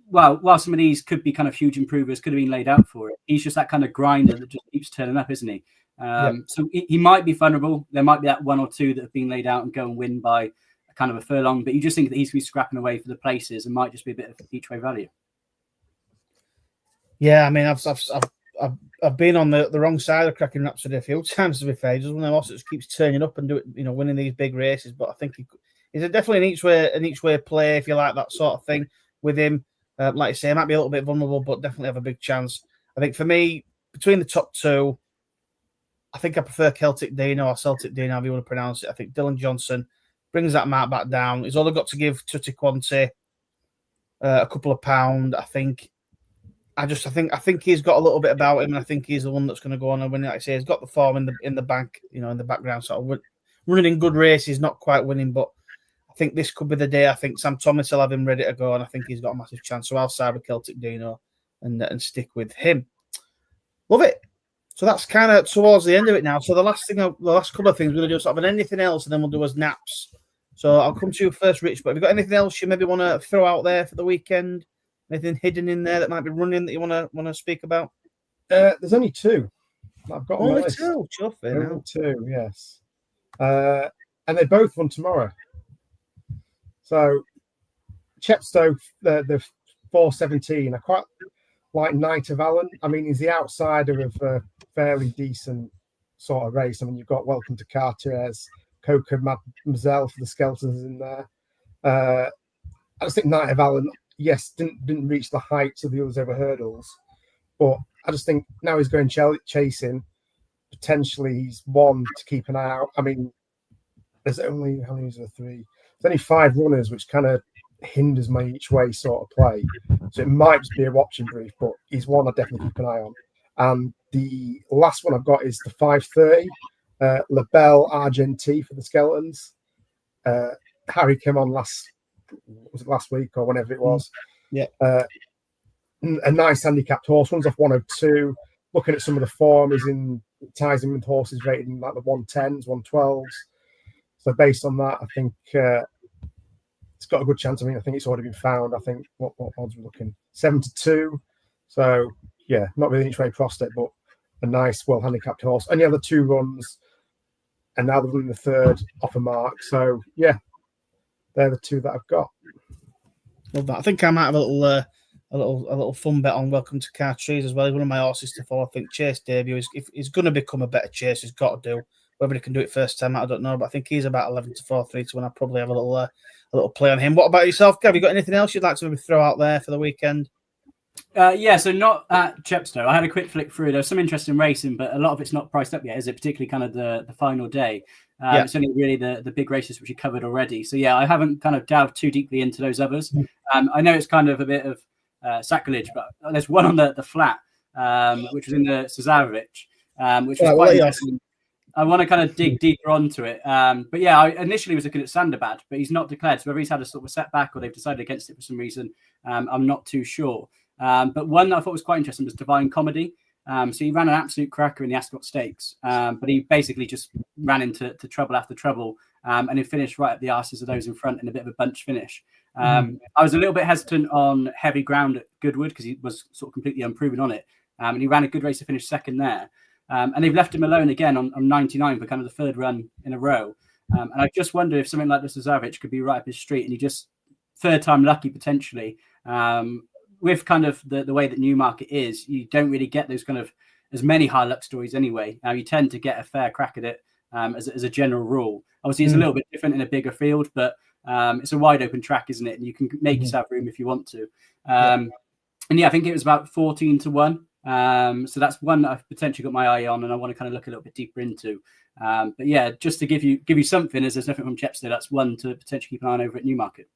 well, while some of these could be kind of huge improvers, could have been laid out for it, he's just that kind of grinder that just keeps turning up, isn't he? So he might be vulnerable. There might be that one or two that have been laid out and go and win by a kind of a furlong, but you just think that he's going to be scrapping away for the places and might just be a bit of each way value. Yeah, I mean, I've been on the wrong side of Cracking Rhapsody a few times, to be fair. Just one of them horses just keeps turning up and winning these big races. But I think he's definitely an each way play, if you like that sort of thing with him. Like you say, he might be a little bit vulnerable, but definitely have a big chance. I think for me, between the top two, I think I prefer Celtic Dino or Celtic Dino, however you want to pronounce it. I think Dylan Johnson brings that mark back down. He's only got to give Tutti Quanti a couple of pounds. I think he's got a little bit about him, and I think he's the one that's going to go on and win. Like I say, he's got the form in the bank, in the background, sort of running in good races, not quite winning, but I think this could be the day. I think Sam Thomas will have him ready to go, and I think he's got a massive chance. So I'll side with Celtic Dino and stick with him. Love it. So that's kind of towards the end of it now. So the last couple of things we're going to do sort of an anything else, and then we'll do as naps. So I'll come to you first, Rich. But have you got anything else you maybe want to throw out there for the weekend? Anything hidden in there that might be running that you want to speak about? There's only two. I've got only two. Only two, yes. And they both run tomorrow. So Chepstow, the 4:17. like Knight of Allen. I mean, he's the outsider of a fairly decent sort of race. I mean, you've got Welcome to Cartiers, Coca Mademoiselle for the skeletons in there. I just think Knight of Allen, yes, didn't reach the heights of the others over hurdles, but I just think now he's going chasing. Potentially, he's one to keep an eye out. I mean, there's only how many is there? 3. There's only 5 runners, which kind of hinders my each way sort of play. So it might just be a watching brief, but he's one I definitely keep an eye on. And the last one I've got is the 5:30 La Belle Argentine for the skeletons. Harry came on last week or whenever it was. Yeah. A nice handicapped horse. Runs off 102. Looking at some of the form, ties in with horses rated in like the 110s, 112s. So based on that, I think it's got a good chance. I mean, I think it's already been found. I think what odds we're looking 7-2. So yeah, not really each way prospect, but a nice, well handicapped horse. Only other 2 runs, and now they're running the 3rd off a mark. So yeah, they're the 2 that I've got. Love that. I think I might have a little fun bet on Welcome to Cartiers as well. He's one of my horses to follow. I think Chase Debut if he's going to become a better chase, he's got to do. Whether he can do it first time, I don't know, but I think he's about 11-4, 3 to 1. I'll probably have a little play on him. What about yourself, Gav? Have you got anything else you'd like to maybe throw out there for the weekend? Yeah, so not at Chepstow. I had a quick flick through. There's some interesting racing, but a lot of it's not priced up yet, is it? Particularly kind of the final day. It's only really the big races which you covered already. So yeah, I haven't kind of delved too deeply into those others. I know it's kind of a bit of sacrilege, but there's one on the flat, which was in the Cesarovic, which was quite interesting. I want to kind of dig deeper onto it. But yeah, I initially was looking at Sanderbad, but he's not declared. So whether he's had a sort of setback or they've decided against it for some reason, I'm not too sure. But one that I thought was quite interesting was Divine Comedy. So he ran an absolute cracker in the Ascot Stakes, but he basically just ran into trouble after trouble, and he finished right at the arses of those in front in a bit of a bunch finish. I was a little bit hesitant on heavy ground at Goodwood because he was sort of completely unproven on it, and he ran a good race to finish second there. And they've left him alone again on 99 for kind of the 3rd run in a row. And I just wonder if something like the Cesarovic could be right up his street, and he just 3rd time lucky potentially. With kind of the way that Newmarket is, you don't really get those kind of as many high luck stories anyway. You tend to get a fair crack at it as a general rule. Obviously, it's a little bit different in a bigger field, but it's a wide open track, isn't it? And you can make yourself room if you want to. And yeah, I think it was about 14-1. So that's one that I've potentially got my eye on, and I want to kind of look a little bit deeper into. But yeah, just to give you something, as there's nothing from Chepstow, that's one to potentially keep an eye on over at Newmarket.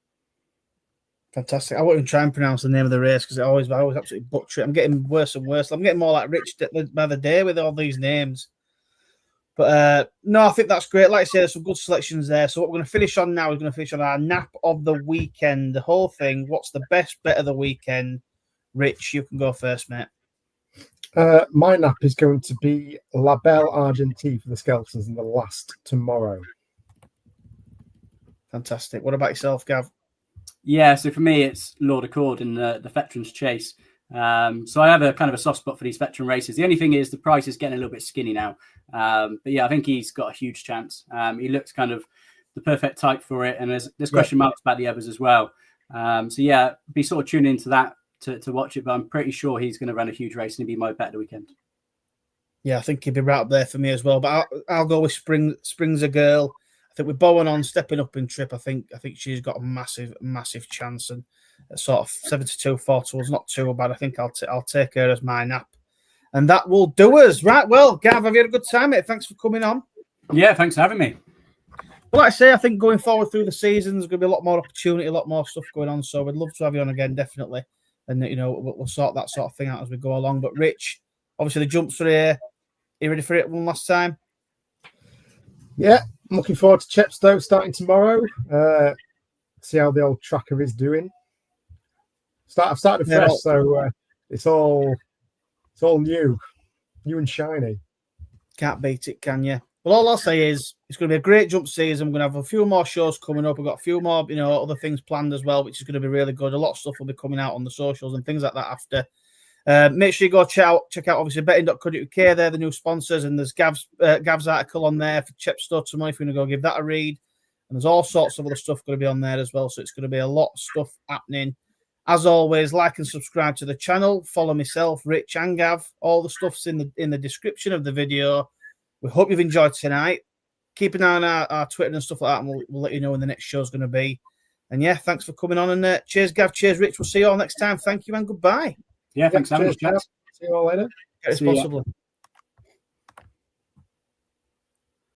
Fantastic. I won't even try and pronounce the name of the race because I always absolutely butcher it. I'm getting worse and worse. I'm getting more like Rich by the day with all these names. But no, I think that's great. Like I said, there's some good selections there. So what we're going to finish on now is going to finish on our nap of the weekend. The whole thing. What's the best bet of the weekend? Rich, you can go first, mate. My nap is going to be La Belle Argentine for the skeletons in the last tomorrow. Fantastic. What about yourself, Gav? Yeah, so for me, it's Lord Accord in the Veterans Chase. So I have a kind of a soft spot for these veteran races. The only thing is the price is getting a little bit skinny now. But yeah, I think he's got a huge chance. He looks kind of the perfect type for it. And there's question marks about the others as well. So yeah, be sort of tuning into that to watch it. But I'm pretty sure he's going to run a huge race and he'll be my bet of the weekend. Yeah, I think he'd be right up there for me as well. But I'll go with Spring's a Girl. I think with Bowen on stepping up in trip, I think she's got a massive chance, and sort of 7-2 4 is not too bad. I think I'll take her as my nap, and that will do us. Right, well, Gav, have you had a good time, mate? Thanks for coming on. Yeah, thanks for having me. Well, like I say, I think going forward through the season, there's going to be a lot more opportunity, a lot more stuff going on. So we'd love to have you on again, definitely, and we'll sort that sort of thing out as we go along. But Rich, obviously the jumps are here. Are you ready for it one last time? Yeah. I'm looking forward to Chepstow starting tomorrow. See how the old tracker is doing. I've started fresh, so it's all new and shiny. Can't beat it, can you? Well, all I'll say is it's going to be a great jump season. I'm going to have a few more shows coming up. I've got a few more, other things planned as well, which is going to be really good. A lot of stuff will be coming out on the socials and things like that after. Make sure you go check out obviously betting.co.uk. They're the new sponsors, and there's Gav's article on there for Chepstow tomorrow if you're going to go give that a read. And there's all sorts of other stuff going to be on there as well. So it's going to be a lot of stuff happening As always, like and subscribe to the channel. Follow myself, Rich and Gav. All the stuff's in the description of the video. We hope you've enjoyed tonight. Keep an eye on our Twitter and stuff like that, and we'll let you know when the next show's going to be. And yeah, thanks for coming on. And cheers, Gav. Cheers, Rich. We'll see you all next time. Thank you and goodbye. Yeah, thanks so much. See you all later. Get responsibly.